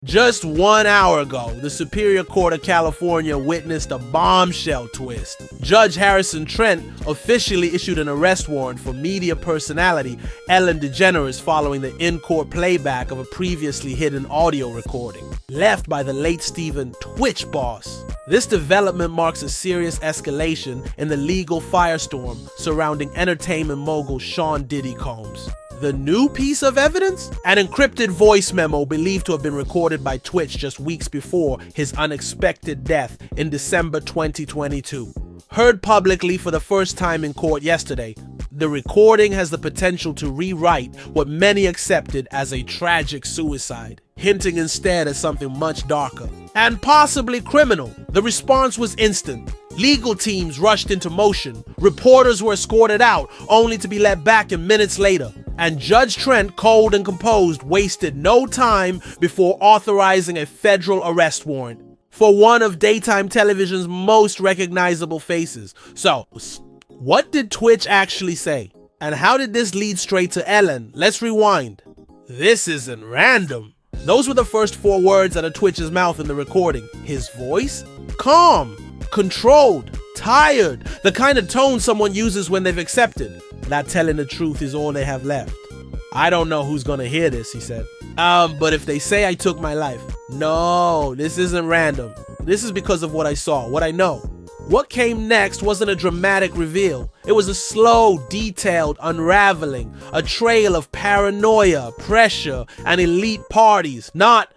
Just 1 hour ago, the Superior Court of California witnessed a bombshell twist. Judge Harrison Trent officially issued an arrest warrant for media personality Ellen DeGeneres following the in-court playback of a previously hidden audio recording left by the late Stephen tWitch boss. This development marks a serious escalation in the legal firestorm surrounding entertainment mogul Sean Diddy Combs. The new piece of evidence? An encrypted voice memo believed to have been recorded by tWitch just weeks before his unexpected death in December 2022. Heard publicly for the first time in court yesterday, the recording has the potential to rewrite what many accepted as a tragic suicide, hinting instead at something much darker and possibly criminal. The response was instant. Legal teams rushed into motion, reporters were escorted out only to be let back in minutes later, and Judge Trent, cold and composed, wasted no time before authorizing a federal arrest warrant for one of daytime television's most recognizable faces. So, what did tWitch actually say? And how did this lead straight to Ellen? Let's rewind. This isn't random. Those were the first 4 words out of tWitch's mouth in the recording. His voice? Calm, controlled, tired, the kind of tone someone uses when they've accepted. Not telling the truth is all they have left. I don't know who's gonna hear this, he said. But if they say I took my life, no, this isn't random. This is because of what I saw, what I know. What came next wasn't a dramatic reveal. It was a slow, detailed unraveling, a trail of paranoia, pressure, and elite parties, not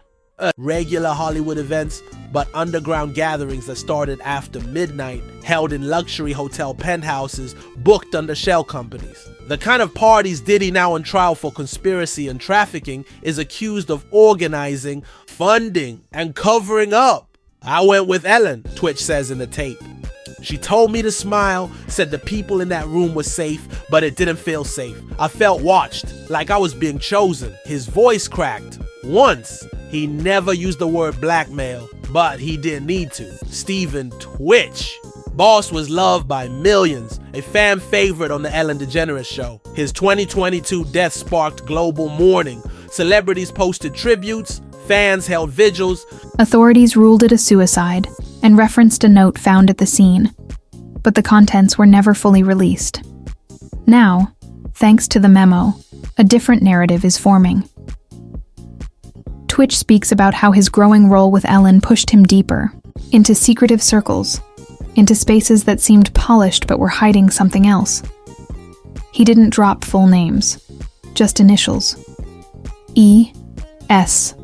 regular Hollywood events, but underground gatherings that started after midnight, held in luxury hotel penthouses, booked under shell companies. The kind of parties Diddy, now on trial for conspiracy and trafficking, is accused of organizing, funding, and covering up. I went with Ellen, tWitch says in the tape. She told me to smile, said the people in that room were safe, but it didn't feel safe. I felt watched, like I was being chosen. His voice cracked. Once, he never used the word blackmail, but he didn't need to. Stephen tWitch. Boss was loved by millions, a fan favorite on the Ellen DeGeneres show. His 2022 death sparked global mourning. Celebrities posted tributes, fans held vigils. Authorities ruled it a suicide and referenced a note found at the scene, but the contents were never fully released. Now, thanks to the memo, a different narrative is forming. tWitch speaks about how his growing role with Ellen pushed him deeper, into secretive circles, into spaces that seemed polished but were hiding something else. He didn't drop full names, just initials. E.S.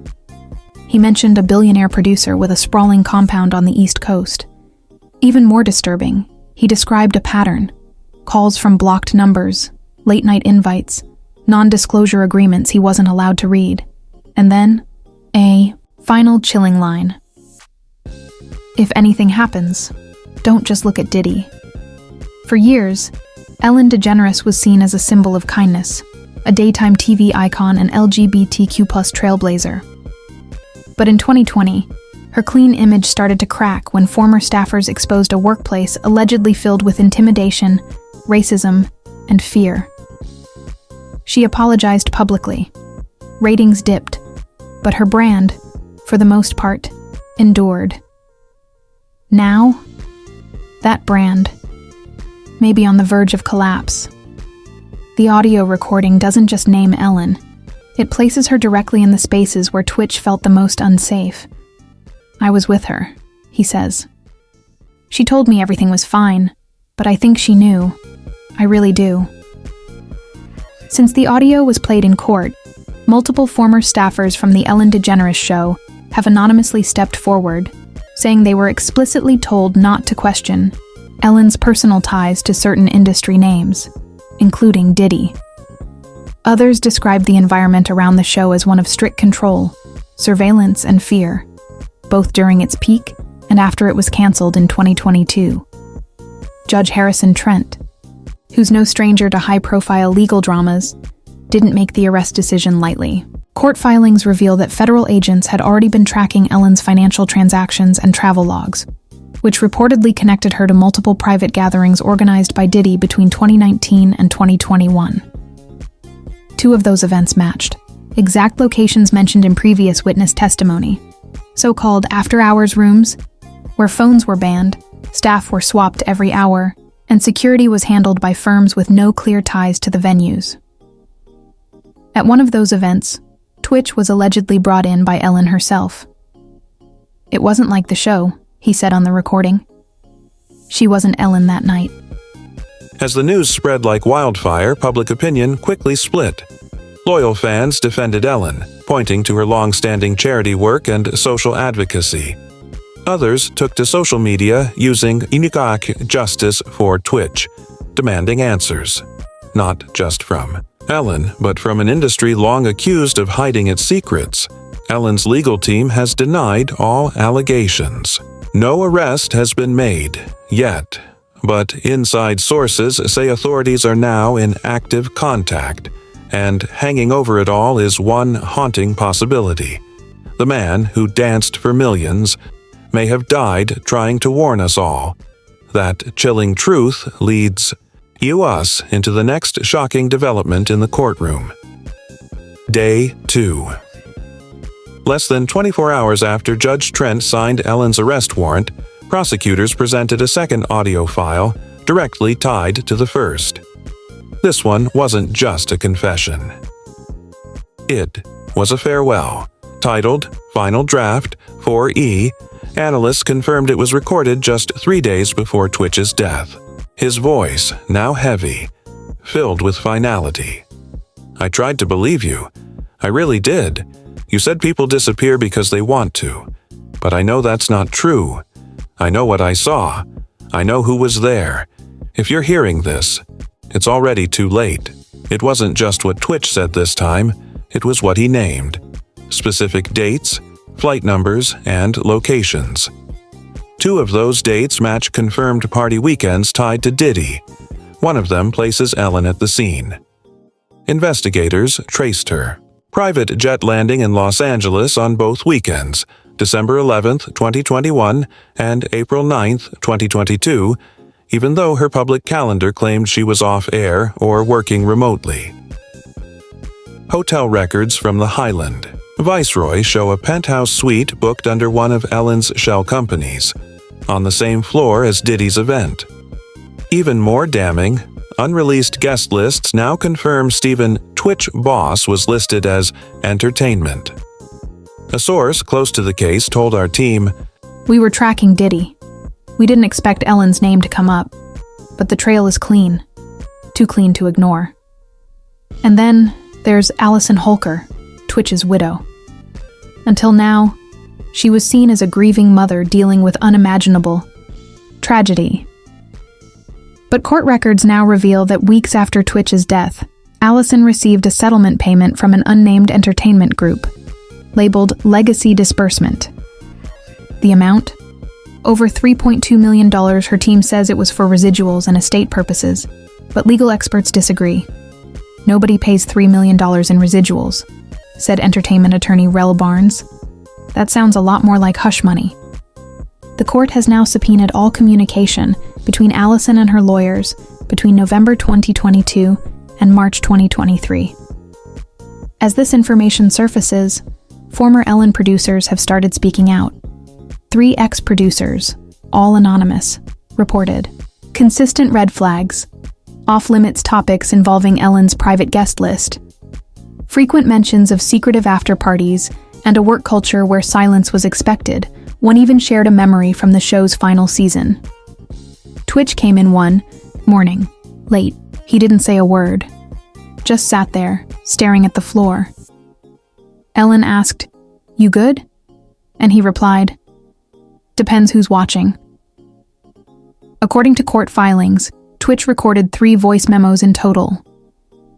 He mentioned a billionaire producer with a sprawling compound on the East Coast. Even more disturbing, he described a pattern: calls from blocked numbers, late-night invites, non-disclosure agreements he wasn't allowed to read, and then a final chilling line. If anything happens, don't just look at Diddy. For years, Ellen DeGeneres was seen as a symbol of kindness, a daytime TV icon and LGBTQ+ trailblazer. But in 2020, her clean image started to crack when former staffers exposed a workplace allegedly filled with intimidation, racism, and fear. She apologized publicly. Ratings dipped, but her brand, for the most part, endured. Now, that brand may be on the verge of collapse. The audio recording doesn't just name Ellen. It places her directly in the spaces where tWitch felt the most unsafe. I was with her, he says. She told me everything was fine, but I think she knew. I really do. Since the audio was played in court, multiple former staffers from the Ellen DeGeneres show have anonymously stepped forward, saying they were explicitly told not to question Ellen's personal ties to certain industry names, including Diddy. Others described the environment around the show as one of strict control, surveillance, and fear, both during its peak and after it was canceled in 2022. Judge Harrison Trent, who's no stranger to high-profile legal dramas, didn't make the arrest decision lightly. Court filings reveal that federal agents had already been tracking Ellen's financial transactions and travel logs, which reportedly connected her to multiple private gatherings organized by Diddy between 2019 and 2021. 2 of those events matched, exact locations mentioned in previous witness testimony. So-called after-hours rooms, where phones were banned, staff were swapped every hour, and security was handled by firms with no clear ties to the venues. At one of those events, tWitch was allegedly brought in by Ellen herself. "It wasn't like the show," he said on the recording. She wasn't Ellen that night. As the news spread like wildfire, public opinion quickly split. Loyal fans defended Ellen, pointing to her long-standing charity work and social advocacy. Others took to social media using Inukak Justice for tWitch, demanding answers. Not just from Ellen, but from an industry long accused of hiding its secrets. Ellen's legal team has denied all allegations. No arrest has been made, yet, but inside sources say authorities are now in active contact, and hanging over it all is one haunting possibility. The man who danced for millions may have died trying to warn us all. That chilling truth leads us into the next shocking development in the courtroom. Day 2. Less than 24 hours after Judge Trent signed Ellen's arrest warrant, prosecutors presented a second audio file directly tied to the first. This one wasn't just a confession. It was a farewell, titled Final Draft 4E. Analysts confirmed it was recorded just 3 days before tWitch's death. His voice, now heavy, filled with finality. "I tried to believe you. I really did. You said people disappear because they want to. But I know that's not true. I know what I saw. I know who was there. If you're hearing this, it's already too late. It wasn't just what tWitch said this time, it was what he named. Specific dates, flight numbers, and locations. 2 of those dates match confirmed party weekends tied to Diddy. One of them places Ellen at the scene. Investigators traced her. Private jet landing in Los Angeles on both weekends, December 11th, 2021 and April 9th, 2022, even though her public calendar claimed she was off-air or working remotely. Hotel records from the Highland, Viceroy show a penthouse suite booked under one of Ellen's shell companies, on the same floor as Diddy's event. Even more damning, unreleased guest lists now confirm Stephen tWitch Boss was listed as entertainment. A source close to the case told our team, "We were tracking Diddy. We didn't expect Ellen's name to come up, but the trail is clean. Too clean to ignore. And then there's Allison Hulker, tWitch's widow. Until now, she was seen as a grieving mother dealing with unimaginable tragedy. But court records now reveal that weeks after tWitch's death, Allison received a settlement payment from an unnamed entertainment group, labeled Legacy Disbursement. The amount? Over $3.2 million. Her team says it was for residuals and estate purposes, but legal experts disagree. "Nobody pays $3 million in residuals," said entertainment attorney Rel Barnes. "That sounds a lot more like hush money." The court has now subpoenaed all communication between Allison and her lawyers between November 2022 and March 2023. As this information surfaces, former Ellen producers have started speaking out. 3 ex-producers, all anonymous, reported consistent red flags, off-limits topics involving Ellen's private guest list, frequent mentions of secretive after-parties, and a work culture where silence was expected. One even shared a memory from the show's final season. tWitch came in one morning, late. He didn't say a word, just sat there, staring at the floor. Ellen asked, "You good?" And he replied, "Depends who's watching." According to court filings, tWitch recorded 3 voice memos in total.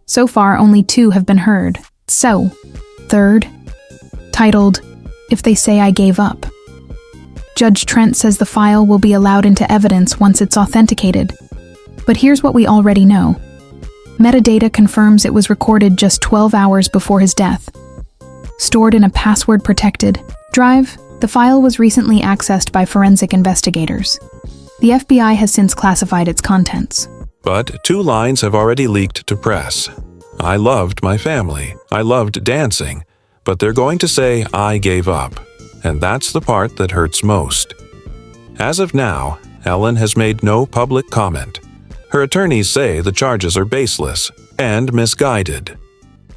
So far, only 2 have been heard. So, third, titled, "If They Say I Gave Up." Judge Trent says the file will be allowed into evidence once it's authenticated. But here's what we already know. Metadata confirms it was recorded just 12 hours before his death. Stored in a password-protected drive, the file was recently accessed by forensic investigators. The FBI has since classified its contents. But 2 lines have already leaked to press. I loved my family. I loved dancing. But they're going to say I gave up. And that's the part that hurts most. As of now, Ellen has made no public comment. Her attorneys say the charges are baseless and misguided.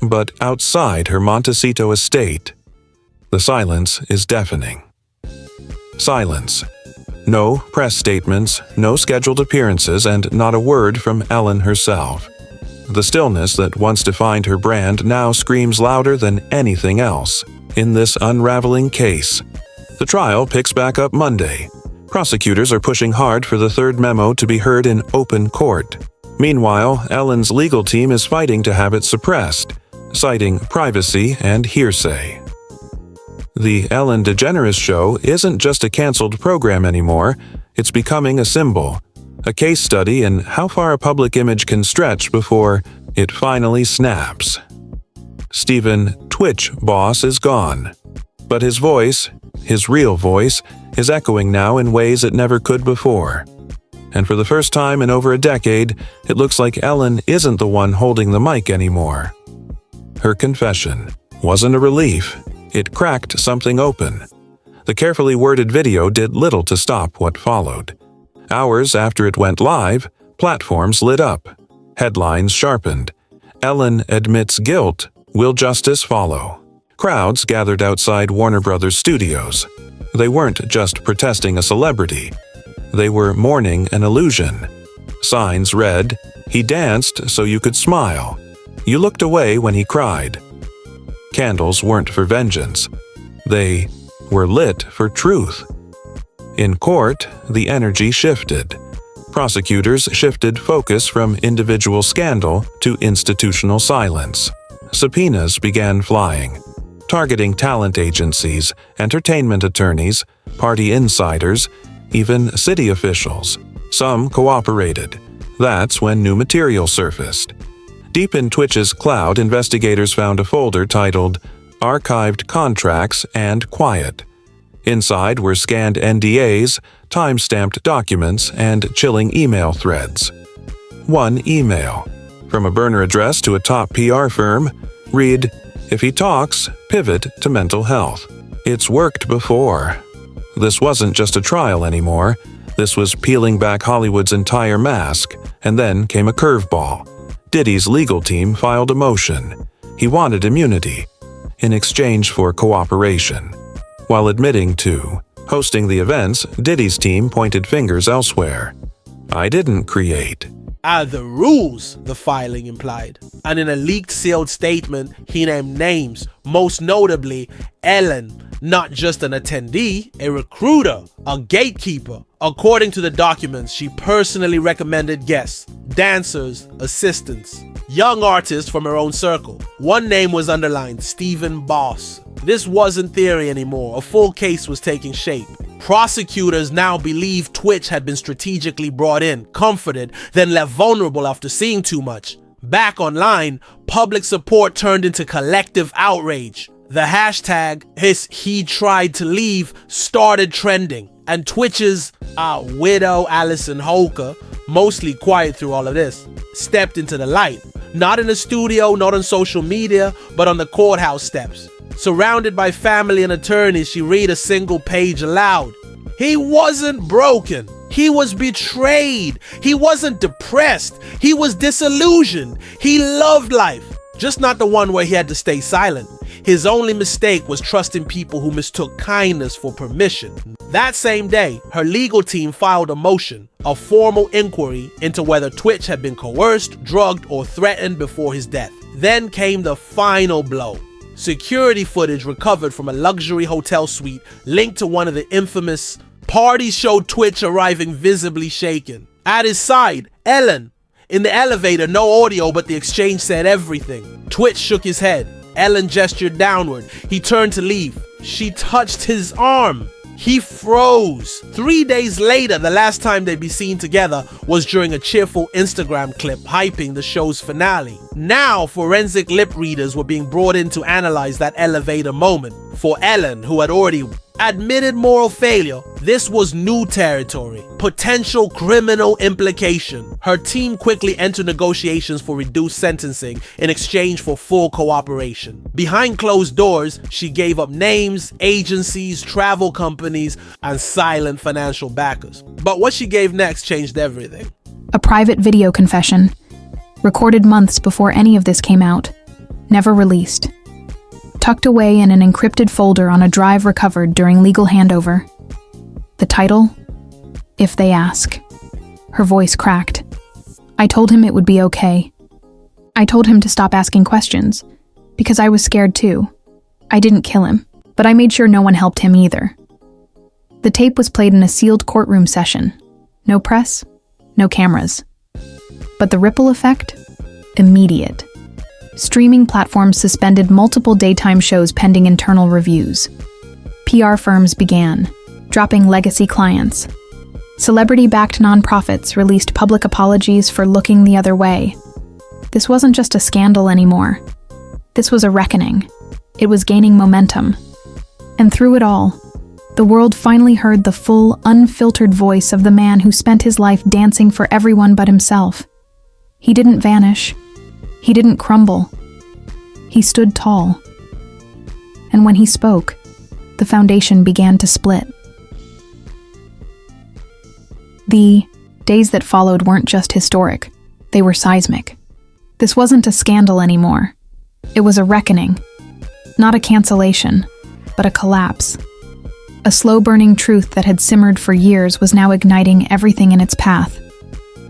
But outside her Montecito estate, the silence is deafening. Silence. No press statements, no scheduled appearances, and not a word from Ellen herself. The stillness that once defined her brand now screams louder than anything else in this unraveling case. The trial picks back up Monday. Prosecutors are pushing hard for the third memo to be heard in open court. Meanwhile, Ellen's legal team is fighting to have it suppressed, citing privacy and hearsay. The Ellen DeGeneres show isn't just a canceled program anymore, it's becoming a symbol, a case study in how far a public image can stretch before it finally snaps. Stephen tWitch Boss is gone, but his voice, his real voice, is echoing now in ways it never could before. And for the first time in over a decade, it looks like Ellen isn't the one holding the mic anymore. Her confession wasn't a relief. It cracked something open. The carefully worded video did little to stop what followed. Hours after it went live, platforms lit up. Headlines sharpened. Ellen admits guilt. Will justice follow? Crowds gathered outside Warner Brothers studios. They weren't just protesting a celebrity. They were mourning an illusion. Signs read, "He danced so you could smile. You looked away when he cried." Candles weren't for vengeance. They were lit for truth. In court, the energy shifted. Prosecutors shifted focus from individual scandal to institutional silence. Subpoenas began flying, targeting talent agencies, entertainment attorneys, party insiders, even city officials. Some cooperated. That's when new material surfaced. Deep in tWitch's cloud, investigators found a folder titled Archived Contracts and Quiet. Inside were scanned NDAs, time-stamped documents, and chilling email threads. One email, from a burner address to a top PR firm, read, "If he talks, pivot to mental health." It's worked before. This wasn't just a trial anymore. This was peeling back Hollywood's entire mask, and then came a curveball. Diddy's legal team filed a motion. He wanted immunity in exchange for cooperation. While admitting to hosting the events, Diddy's team pointed fingers elsewhere. "I didn't create." The rules, the filing implied. And in a leaked sealed statement, he named names, most notably Ellen, not just an attendee, a recruiter, a gatekeeper. According to the documents, she personally recommended guests, dancers, assistants, young artists from her own circle. One name was underlined, Stephen Boss. This wasn't theory anymore. A full case was taking shape. Prosecutors now believe tWitch had been strategically brought in, comforted, then left vulnerable after seeing too much. Back online, public support turned into collective outrage. The hashtag he tried to leave started trending, and tWitch's widow Allison Hulker, mostly quiet through all of this, stepped into the light. Not in the studio, not on social media, but on the courthouse steps. Surrounded by family and attorneys, she read a single page aloud. He wasn't broken. He was betrayed. He wasn't depressed. He was disillusioned. He loved life, just not the one where he had to stay silent. His only mistake was trusting people who mistook kindness for permission. That same day, her legal team filed a motion, a formal inquiry into whether tWitch had been coerced, drugged, or threatened before his death. Then came the final blow. Security footage recovered from a luxury hotel suite linked to one of the infamous parties showed tWitch arriving visibly shaken. At his side, Ellen. In the elevator, no audio, but the exchange said everything. tWitch shook his head. Ellen gestured downward. He turned to leave. She touched his arm. He froze. 3 days later, the last time they'd be seen together was during a cheerful Instagram clip hyping the show's finale. Now, forensic lip readers were being brought in to analyze that elevator moment. For Ellen, who had already admitted moral failure, This was new territory, potential criminal implication. Her team quickly entered negotiations for reduced sentencing in exchange for full cooperation. Behind closed doors, she gave up names, agencies, travel companies, and silent financial backers. But what she gave next changed everything. A private video confession, recorded months before any of this came out, never released. Tucked away in an encrypted folder on a drive recovered during legal handover. The title? If They Ask. Her voice cracked. I told him it would be okay. I told him to stop asking questions, because I was scared too. I didn't kill him, but I made sure no one helped him either. The tape was played in a sealed courtroom session. No press, no cameras. But the ripple effect? Immediate. Streaming platforms suspended multiple daytime shows pending internal reviews. PR firms began, dropping legacy clients. Celebrity-backed nonprofits released public apologies for looking the other way. This wasn't just a scandal anymore. This was a reckoning. It was gaining momentum. And through it all, the world finally heard the full, unfiltered voice of the man who spent his life dancing for everyone but himself. He didn't vanish. He didn't crumble. He stood tall. And when he spoke, the foundation began to split. The days that followed weren't just historic, they were seismic. This wasn't a scandal anymore. It was a reckoning. Not a cancellation, but a collapse. A slow-burning truth that had simmered for years was now igniting everything in its path,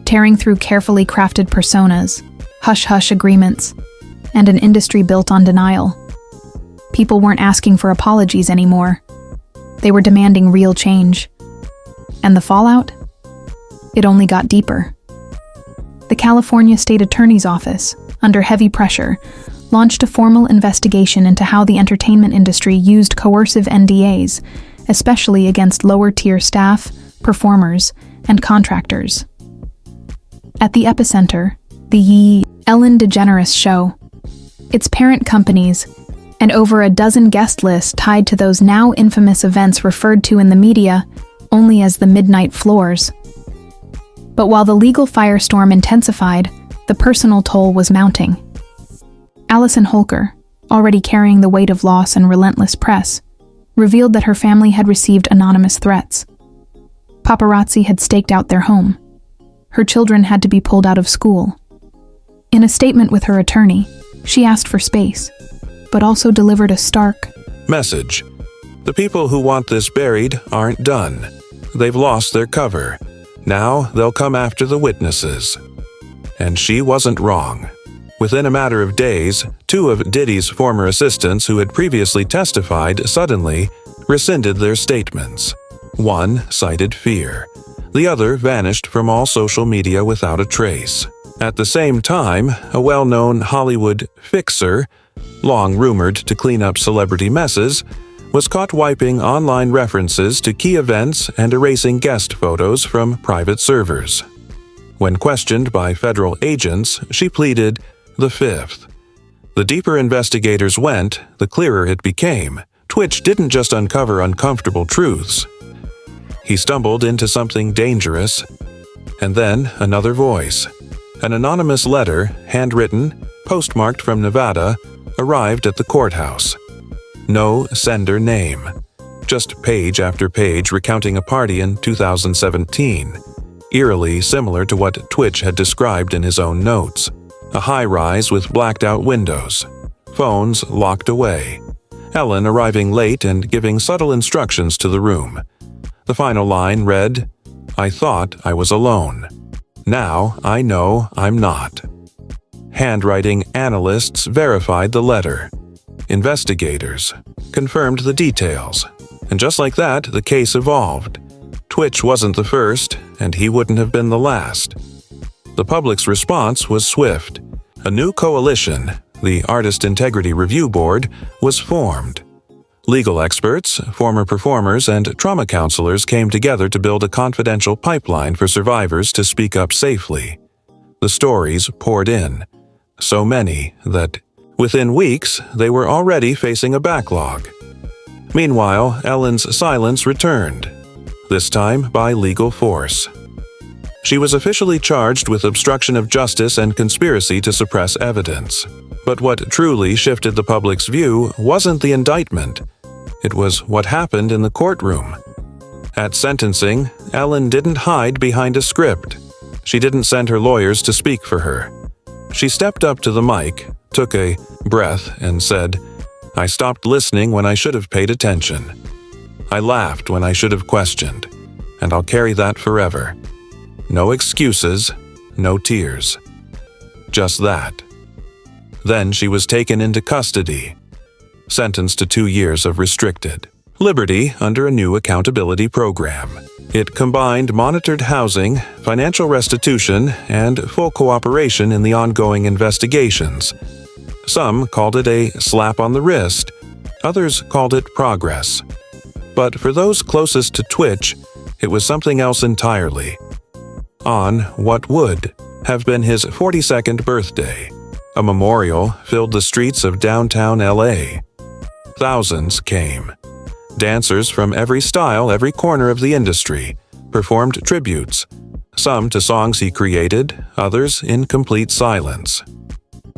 tearing through carefully crafted personas, hush-hush agreements, and an industry built on denial. People weren't asking for apologies anymore. They were demanding real change. And the fallout? It only got deeper. The California State Attorney's Office, under heavy pressure, launched a formal investigation into how the entertainment industry used coercive NDAs, especially against lower-tier staff, performers, and contractors. At the epicenter, the Ellen DeGeneres show. Its parent companies, and over a dozen guest lists tied to those now infamous events referred to in the media only as the midnight floors. But while the legal firestorm intensified, the personal toll was mounting. Allison Hulker, already carrying the weight of loss and relentless press, revealed that her family had received anonymous threats. Paparazzi had staked out their home. Her children had to be pulled out of school. In a statement with her attorney, she asked for space, but also delivered a stark message. The people who want this buried aren't done. They've lost their cover. Now they'll come after the witnesses. And she wasn't wrong. Within a matter of days, two of Diddy's former assistants who had previously testified suddenly rescinded their statements. One cited fear. The other vanished from all social media without a trace. At the same time, a well-known Hollywood fixer, long rumored to clean up celebrity messes, was caught wiping online references to key events and erasing guest photos from private servers. When questioned by federal agents, she pleaded the fifth. The deeper investigators went, the clearer it became. Twitch didn't just uncover uncomfortable truths. He stumbled into something dangerous. And then another voice. An anonymous letter, handwritten, postmarked from Nevada, arrived at the courthouse. No sender name. Just page after page recounting a party in 2017, eerily similar to what Twitch had described in his own notes. A high-rise with blacked-out windows. Phones locked away. Ellen arriving late and giving subtle instructions to the room. The final line read, "I thought I was alone. Now I know I'm not." Handwriting analysts verified the letter. Investigators confirmed the details. And just like that, the case evolved. Twitch wasn't the first, and he wouldn't have been the last. The public's response was swift. A new coalition, the Artist Integrity Review Board, was formed. Legal experts, former performers, and trauma counselors came together to build a confidential pipeline for survivors to speak up safely. The stories poured in. So many that, within weeks, they were already facing a backlog. Meanwhile, Ellen's silence returned. this time by legal force. She was officially charged with obstruction of justice and conspiracy to suppress evidence. But what truly shifted the public's view wasn't the indictment. It was what happened in the courtroom. At sentencing, Ellen didn't hide behind a script. She didn't send her lawyers to speak for her. She stepped up to the mic, took a breath, and said, "I stopped listening when I should have paid attention. I laughed when I should have questioned, and I'll carry that forever. No excuses, no tears. Just that." Then she was taken into custody, sentenced to 2 years of restricted liberty under a new accountability program. It combined monitored housing, financial restitution, and full cooperation in the ongoing investigations. Some called it a slap on the wrist, others called it progress. But for those closest to Twitch, it was something else entirely. On what would have been his 42nd birthday, a memorial filled the streets of downtown LA. Thousands came. Dancers from every style, every corner of the industry, performed tributes, some to songs he created, others in complete silence.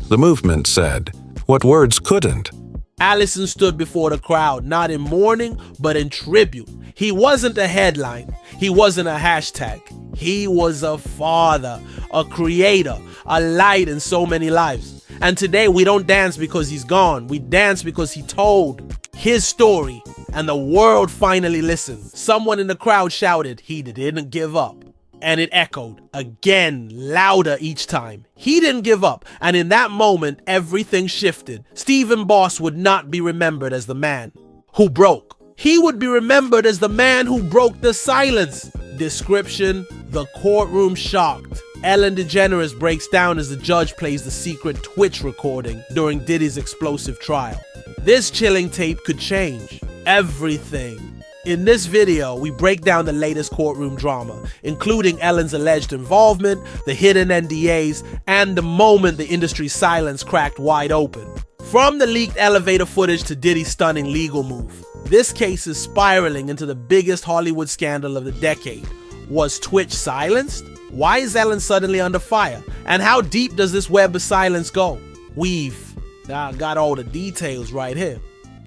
The movement said what words couldn't. Allison stood before the crowd, not in mourning, but in tribute. He wasn't a headline. He wasn't a hashtag. He was a father, a creator, a light in so many lives. And today we don't dance because he's gone. We dance because he told his story and the world finally listened. Someone in the crowd shouted, "He didn't give up." And it echoed again, louder each time. He didn't give up, and in that moment, everything shifted. Stephen Boss would not be remembered as the man who broke. He would be remembered as the man who broke the silence. Description: the courtroom shocked. Ellen DeGeneres breaks down as the judge plays the secret Twitch recording during Diddy's explosive trial. This chilling tape could change everything. In this video, we break down the latest courtroom drama, including Ellen's alleged involvement, the hidden NDAs, and the moment the industry's silence cracked wide open. From the leaked elevator footage to Diddy's stunning legal move, this case is spiraling into the biggest Hollywood scandal of the decade. Was Twitch silenced? Why is Ellen suddenly under fire? And how deep does this web of silence go? We've got all the details right here.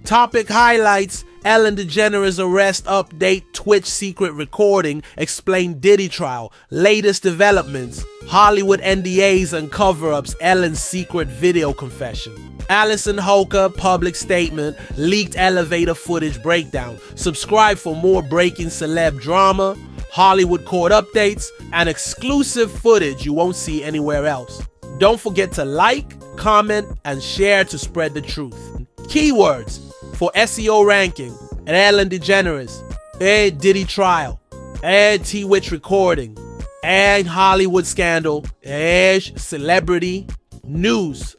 Topic highlights: Ellen DeGeneres arrest update, Twitch secret recording, explain Diddy trial, latest developments, Hollywood NDAs and cover-ups, Ellen's secret video confession. Allison Hulker public statement, leaked elevator footage breakdown. Subscribe for more breaking celeb drama, Hollywood court updates, and exclusive footage you won't see anywhere else. Don't forget to like, comment, and share to spread the truth. Keywords for SEO ranking: Ellen DeGeneres, Diddy trial, tWitch recording, Hollywood scandal, celebrity, news,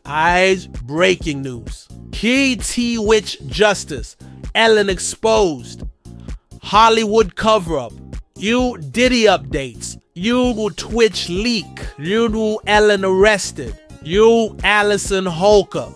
breaking news. Key tWitch justice, Ellen exposed, Hollywood cover-up, you Diddy updates, you Twitch leak, you Ellen arrested, you Allison Hulker.